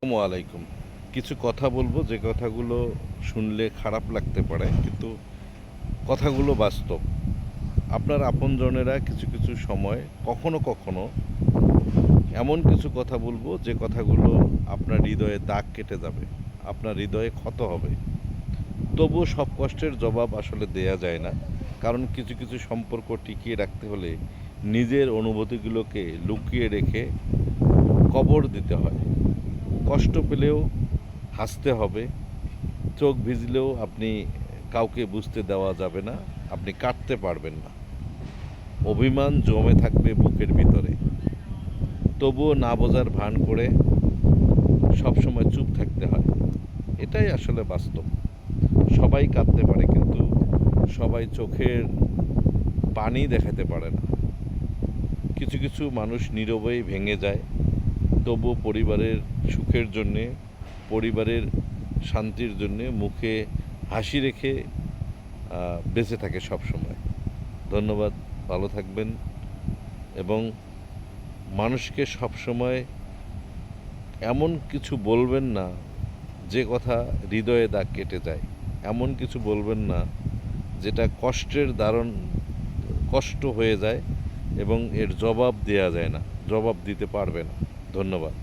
আসসালামু আলাইকুম। কিছু কথা বলবো যে কথাগুলো শুনলে খারাপ লাগতে পারে, কিন্তু কথাগুলো বাস্তব। আপনার আপনজনেরা কিছু কিছু সময় কখনো কখনো এমন কিছু কথা বলবো যে কথাগুলো আপনার হৃদয়ে দাগ কেটে যাবে, আপনার হৃদয়ে ক্ষত হবে। তবুও সব কষ্টের জবাব আসলে দেয়া যায় না, কারণ কিছু কিছু সম্পর্ক টিকিয়ে রাখতে হলে নিজের অনুভূতিগুলোকে লুকিয়ে রেখে কবর দিতে হয়। কষ্ট পেলেও হাসতে হবে, চোখ ভিজলেও আপনি কাউকে বুঝতে দেওয়া যাবে না, আপনি কাটতে পারবেন না। অভিমান জমে থাকবে বুকের ভিতরে, তবুও না বোঝার ভান করে সবসময় চুপ থাকতে হয়। এটাই আসলে বাস্তব। সবাই কাঁদতে পারে, কিন্তু সবাই চোখের পানি দেখাতে পারে না। কিছু কিছু মানুষ নীরবেই ভেঙে যায়, তবুও পরিবারের সুখের জন্যে, পরিবারের শান্তির জন্যে মুখে হাসি রেখে বেঁচে থাকে সব সময়। ধন্যবাদ। ভালো থাকবেন। এবং মানুষকে সব সময় এমন কিছু বলবেন না যে কথা হৃদয়ে দাগ কেটে যায়। এমন কিছু বলবেন না যেটা কষ্টের দারুণ কষ্ট হয়ে যায় এবং এর জবাব দেয়া যায় না, জবাব দিতে পারবে না। ধন্যবাদ।